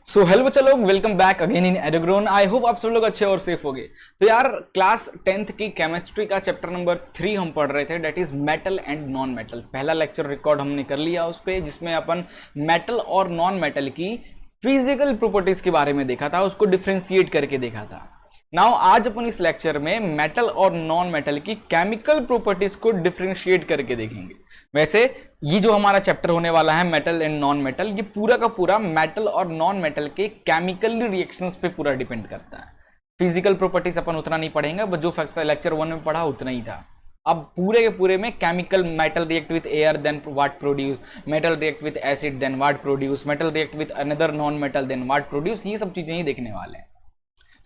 सो hello बच्चा लोग, welcome back again in एडोग्रोन। आई होप आप सब लोग अच्छे और सेफ होंगे। तो यार क्लास 10th की केमिस्ट्री का चैप्टर नंबर 3 हम पढ़ रहे थे, that is metal and non metal. पहला लेक्चर रिकॉर्ड हमने कर लिया उस पर, जिसमें अपन मेटल और नॉन मेटल की फिजिकल प्रॉपर्टीज के बारे में देखा था, उसको डिफ्रेंशिएट करके देखा था। नाउ आज अपन इस लेक्चर में मेटल और नॉन मेटल की केमिकल प्रॉपर्टीज को डिफ्रेंशिएट करके देखेंगे। वैसे ये जो हमारा चैप्टर होने वाला है मेटल एंड नॉन मेटल, ये पूरा का पूरा मेटल और नॉन मेटल के केमिकल रिएक्शंस पे पूरा डिपेंड करता है। फिजिकल प्रॉपर्टीज अपन उतना नहीं पढ़ेंगे, बस जो लेक्चर 1 में पढ़ा उतना ही था। अब पूरे के पूरे में chemical, metal react with air then what produce, metal react with acid then what produce, metal react with another non metal then what produce, ये सब चीजें ही देखने वाले हैं।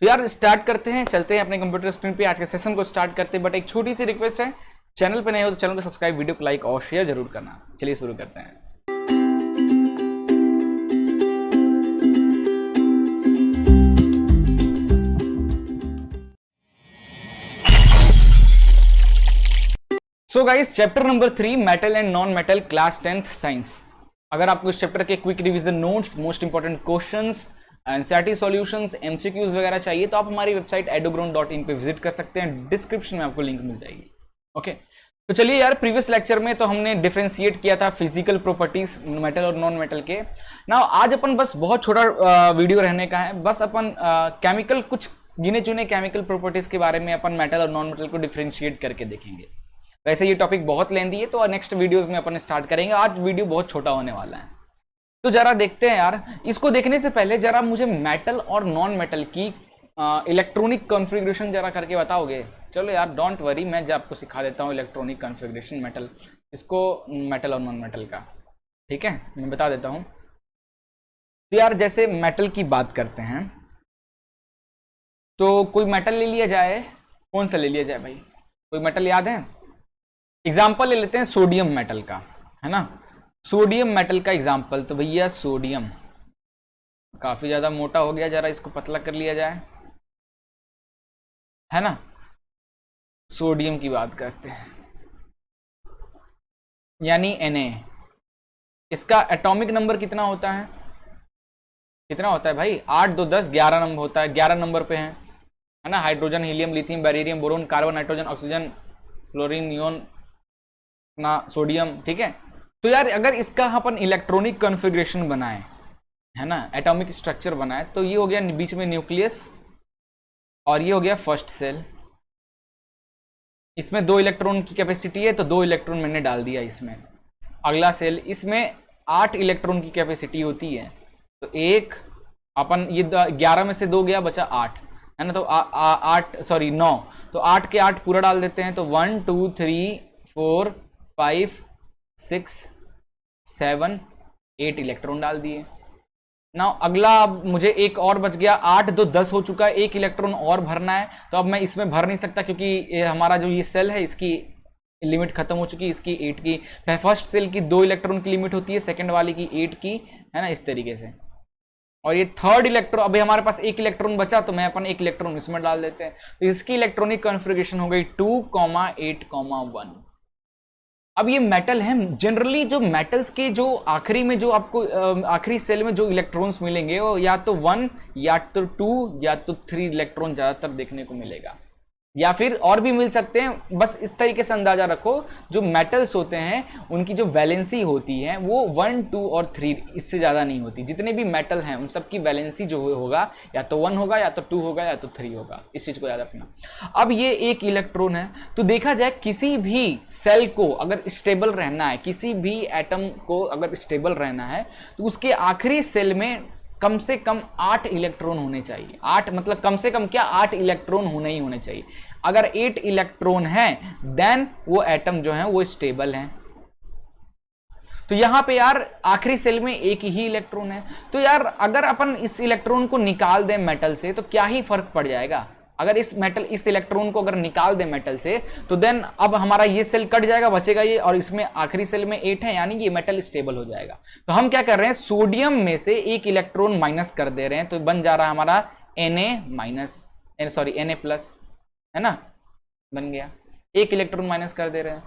तो यार स्टार्ट करते हैं, चलते हैं अपने कंप्यूटर स्क्रीन पे, आज के सेशन को स्टार्ट करते हैं। बट एक छोटी सी रिक्वेस्ट है, चैनल पे नए हो तो चैनल को सब्सक्राइब, वीडियो को लाइक और शेयर जरूर करना। चलिए शुरू करते हैं। So guys, chapter number 3 metal and non metal, class 10th science. अगर आपको इस चैप्टर के quick revision notes, most important questions, NCERT solutions, MCQs वगैरह चाहिए तो आप हमारी वेबसाइट edogrownd.in पे विजिट कर सकते हैं। डिस्क्रिप्शन में आपको लिंक मिल जाएगी। ओके, तो चलिए यार, प्रीवियस लेक्चर में तो हमने डिफरेंशिएट किया था फिजिकल प्रॉपर्टीज मेटल और नॉन मेटल के। नाउ आज अपन बस बहुत छोटा वीडियो रहने का है, बस अपन केमिकल, कुछ गिने चुने केमिकल प्रॉपर्टीज के बारे में अपन मेटल और नॉन मेटल को डिफरेंशिएट करके देखेंगे। वैसे ये टॉपिक बहुत लेंदी है, तो नेक्स्ट वीडियोज में अपन स्टार्ट करेंगे। आज वीडियो बहुत छोटा होने वाला है, तो जरा देखते हैं यार। इसको देखने से पहले जरा मुझे मेटल और नॉन मेटल की इलेक्ट्रॉनिक कॉन्फ़िगरेशन जरा करके बताओगे? चलो यार, डोंट वरी, मैं जब आपको सिखा देता हूँ इलेक्ट्रॉनिक कॉन्फ़िगरेशन मेटल, इसको मेटल और नॉन मेटल का। ठीक है, मैं बता देता हूँ। तो यार जैसे मेटल की बात करते हैं तो कोई मेटल ले लिया जाए, कौन सा ले लिया जाए भाई? कोई मेटल याद है? एग्जाम्पल ले लेते हैं सोडियम मेटल का, है ना। सोडियम मेटल का एग्जाम्पल, तो भैया सोडियम काफी ज्यादा मोटा हो गया, जरा इसको पतला कर लिया जाए, है ना। सोडियम की बात करते हैं, यानी Na। इसका एटॉमिक नंबर कितना होता है? कितना होता है भाई? 8 2 10 11 नंबर होता है, 11 नंबर पे है ना। Hydrogen, helium, lithium, beryllium, boron, carbon, nitrogen, oxygen, fluorine, neon ना, सोडियम। ठीक है, तो यार अगर इसका अपन इलेक्ट्रॉनिक कॉन्फ़िगरेशन बनाए, है ना, एटॉमिक स्ट्रक्चर बनाए, तो ये हो गया बीच में न्यूक्लियस और ये हो गया फर्स्ट सेल। इसमें 2 इलेक्ट्रॉन की कैपेसिटी है, तो 2 इलेक्ट्रॉन मैंने डाल दिया इसमें। अगला सेल, इसमें 8 इलेक्ट्रॉन की कैपेसिटी होती है, तो एक अपन ये 11 में से 2 गया, बचा 8, है ना। तो 9, तो 8 के 8 पूरा डाल देते हैं, तो 1 2 3 4 5 6 7 8 इलेक्ट्रॉन डाल दिए। ना अगला मुझे एक और बच गया, 8 2 10 हो चुका है, 1 इलेक्ट्रॉन और भरना है। तो अब मैं इसमें भर नहीं सकता, क्योंकि हमारा जो ये सेल है इसकी लिमिट खत्म हो चुकी है, इसकी 8 की। फर्स्ट सेल की 2 इलेक्ट्रॉन की लिमिट होती है, सेकंड वाली की 8 की, है ना, इस तरीके से। और ये थर्ड इलेक्ट्रॉन, अभी हमारे पास 1 इलेक्ट्रॉन बचा, तो मैं अपन 1 इलेक्ट्रॉन इसमें डाल देते हैं। तो इसकी इलेक्ट्रॉनिक कॉन्फ़िगरेशन हो गई 2, 8, 1। अब ये मेटल है, जनरली जो मेटल्स के जो आखिरी में जो आपको आखिरी सेल में जो इलेक्ट्रॉन्स मिलेंगे, वो या तो 1 या तो 2 या तो 3 इलेक्ट्रॉन ज्यादातर देखने को मिलेगा, या फिर और भी मिल सकते हैं। बस इस तरीके से अंदाजा रखो, जो मेटल्स होते हैं उनकी जो वैलेंसी होती है वो 1 2 और 3, इससे ज्यादा नहीं होती। जितने भी मेटल हैं उन सब की वैलेंसी जो होगा, या तो 1 होगा, या तो 2 होगा, या तो 3 होगा। इस चीज को याद रखना। अब ये 1 इलेक्ट्रॉन है, तो देखा जाए किसी भी सेल को अगर स्टेबल रहना है, किसी भी एटम को अगर स्टेबल रहना है, तो उसके आखिरी सेल में कम से कम 8 इलेक्ट्रॉन होने चाहिए। 8 मतलब कम से कम क्या, 8 इलेक्ट्रॉन होने ही होने चाहिए। अगर 8 इलेक्ट्रॉन है, देन वो एटम जो है वो स्टेबल है। तो यहां पे यार आखिरी सेल में 1 ही इलेक्ट्रॉन है, तो यार अगर अपन इस इलेक्ट्रॉन को निकाल दें मेटल से, तो क्या ही फर्क पड़ जाएगा? अगर इस इलेक्ट्रॉन को अगर निकाल दे मेटल से, तो देन अब हमारा ये सेल कट जाएगा, बचेगा ये, और इसमें आखिरी सेल में 8 है, यानी ये मेटल स्टेबल हो जाएगा। तो हम क्या कर रहे हैं, सोडियम में से 1 इलेक्ट्रॉन माइनस कर दे रहे हैं, तो बन जा रहा है हमारा Na+, है ना, बन गया। 1 इलेक्ट्रॉन माइनस कर दे रहे हैं।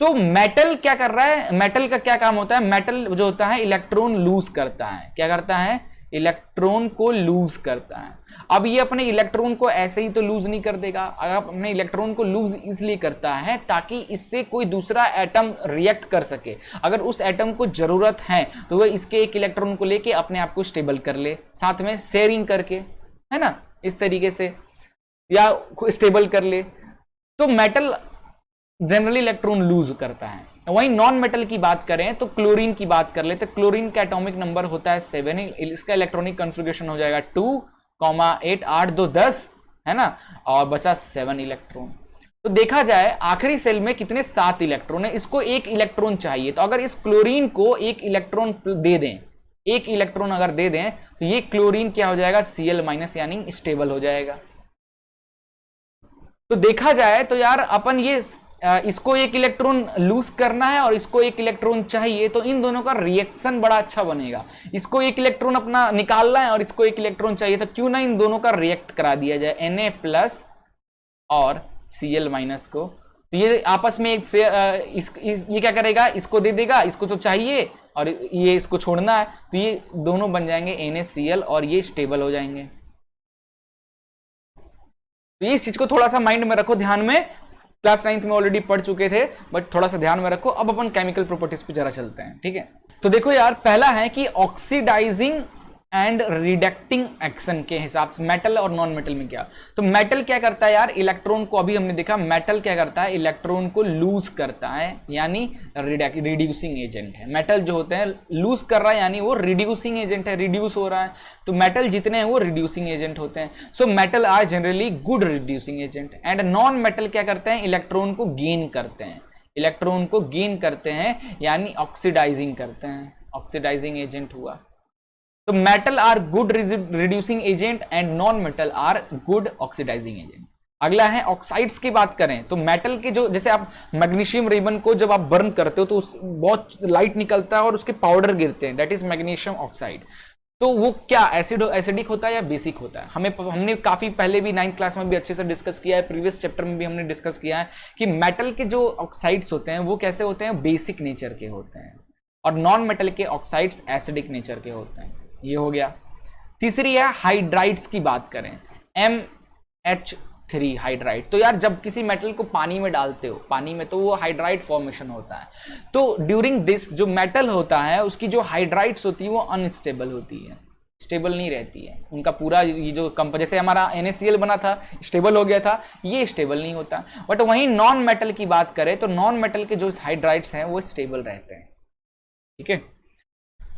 तो मेटल क्या कर रहा है, मेटल का क्या काम होता है? मेटल जो होता है इलेक्ट्रॉन लूज करता है। क्या करता है? इलेक्ट्रॉन को लूज करता है। अब ये अपने इलेक्ट्रॉन को ऐसे ही तो लूज नहीं कर देगा, अपने इलेक्ट्रॉन को लूज इसलिए करता है ताकि इससे कोई दूसरा एटम रिएक्ट कर सके। अगर उस एटम को जरूरत है तो वह इसके एक इलेक्ट्रॉन को लेके अपने आप को स्टेबल कर ले, साथ में शेयरिंग करके, है ना, इस तरीके से, या स्टेबल कर ले। तो मेटल जनरली इलेक्ट्रॉन लूज करता है। वहीं नॉन मेटल की बात करें तो क्लोरीन की बात कर लेते। क्लोरीन का एटॉमिक नंबर होता है 7, इसका इलेक्ट्रॉनिक कॉन्फ़िगरेशन हो जाएगा 2,8, 8 2 10, है ना, और बचा 7 इलेक्ट्रॉन। तो देखा जाए आखिरी सेल में कितने 7 इलेक्ट्रॉन है, इसको एक इलेक्ट्रॉन चाहिए। तो अगर इस क्लोरीन को एक इलेक्ट्रॉन दे दें, एक इलेक्ट्रॉन अगर दे दें तो ये क्लोरीन क्या हो जाएगा, Cl- यानी स्टेबल हो जाएगा। तो देखा जाए तो यार अपन ये इसको एक इलेक्ट्रॉन लूज करना है और इसको एक इलेक्ट्रॉन चाहिए, तो इन दोनों का रिएक्शन बड़ा अच्छा बनेगा। इसको एक इलेक्ट्रॉन अपना निकालना है और इसको एक इलेक्ट्रॉन चाहिए, तो क्यों ना इन दोनों का रिएक्ट करा दिया जाए, Na+ और Cl- को। तो ये आपस में एक ये क्या करेगा, इसको दे देगा, इसको तो चाहिए और ये इसको छोड़ना है, तो ये दोनों बन जाएंगे NaCl और ये स्टेबल हो जाएंगे। तो इस चीज को थोड़ा सा माइंड में रखो, ध्यान में, क्लास 9th में ऑलरेडी पढ़ चुके थे, बट थोड़ा सा ध्यान में रखो। अब अपन केमिकल प्रॉपर्टीज पे जरा चलते हैं, ठीक है। तो देखो यार, पहला है कि ऑक्सीडाइजिंग एंड रिडक्टिंग एक्शन के हिसाब से मेटल और नॉन मेटल में क्या। तो मेटल क्या करता है यार, इलेक्ट्रॉन को, अभी हमने देखा मेटल क्या करता है, इलेक्ट्रॉन को लूज करता है, यानी रिड्यूसिंग एजेंट है। मेटल जो होते हैं लूज कर रहा है यानी वो रिड्यूसिंग एजेंट है, रिड्यूस हो रहा है। तो मेटल जितने हैं वो रिड्यूसिंग एजेंट होते हैं। So metal are generally good reducing agent. And non metal क्या करते हैं, इलेक्ट्रॉन को गेन करते हैं, इलेक्ट्रॉन को गेन करते हैं यानी ऑक्सीडाइजिंग करते हैं, ऑक्सीडाइजिंग एजेंट हुआ। तो metal are good reducing agent and non metal are good oxidising agent. अगला है ऑक्साइड्स की बात करें तो मेटल के जो, जैसे आप मैग्नीशियम रिबन को जब आप बर्न करते हो तो बहुत लाइट निकलता है और उसके पाउडर गिरते हैं, दैट इज मैग्नीशियम ऑक्साइड। तो वो क्या एसिडिक होता है या बेसिक होता है, हमने काफी पहले भी 9th क्लास में भी अच्छे से डिस्कस किया है, प्रीवियस चैप्टर में भी हमने डिस्कस किया है कि मेटल के जो ऑक्साइड्स होते हैं वो कैसे होते हैं, बेसिक नेचर के होते हैं, और नॉन मेटल के ऑक्साइड्स एसिडिक नेचर के होते हैं। ये हो गया। तीसरी है हाइड्राइड्स की बात करें, MH3 हाइड्राइड। तो यार जब किसी मेटल को पानी में डालते हो, पानी में, तो वो हाइड्राइड फॉर्मेशन होता है। तो ड्यूरिंग दिस जो मेटल होता है उसकी जो हाइड्राइड्स होती है वो अनस्टेबल होती है, स्टेबल नहीं रहती है। उनका पूरा ये जो जैसे हमारा NaCl बना था स्टेबल हो गया था, ये स्टेबल नहीं होता। बट वहीं नॉन मेटल की बात करें तो नॉन मेटल के जो हाइड्राइड्स हैं वो स्टेबल रहते हैं, ठीक है।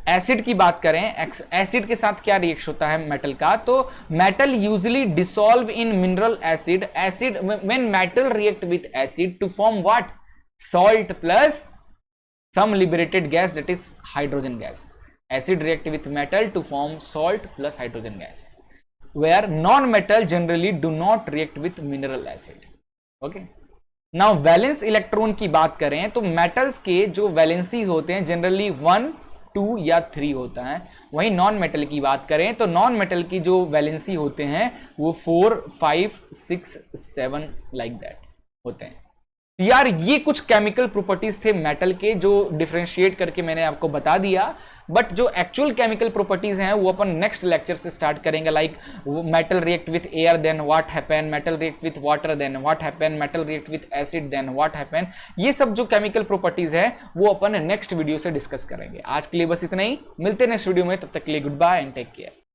एसिड की बात करें, एसिड के साथ क्या रिएक्शन होता है मेटल का, तो metal usually dissolve in mineral acid, acid when metal react with acid to form what, salt plus some liberated gas, that is hydrogen gas. Acid react with metal to form salt plus hydrogen gas, where non metal generally do not react with mineral acid. Okay, now valence electron की बात करें तो metals के जो valency होते हैं generally 1, 2 या 3 होता है। वहीं नॉन मेटल की बात करें तो नॉन मेटल की जो वैलेंसी होते हैं वो 4, 5, 6, 7 लाइक दैट होते हैं। यार ये कुछ केमिकल प्रॉपर्टीज थे मेटल के जो डिफरेंशिएट करके मैंने आपको बता दिया, बट जो एक्चुअल केमिकल प्रॉपर्टीज हैं वो अपन नेक्स्ट लेक्चर से स्टार्ट करेंगे। Like metal react with air then what happen, metal react with water then what happen, metal react with acid then what happen. ये सब जो केमिकल प्रॉपर्टीज है वो अपन नेक्स्ट वीडियो से डिस्कस करेंगे। आज के लिए बस इतना ही, मिलते हैं नेक्स्ट वीडियो में, तब तक के लिए good bye and take care.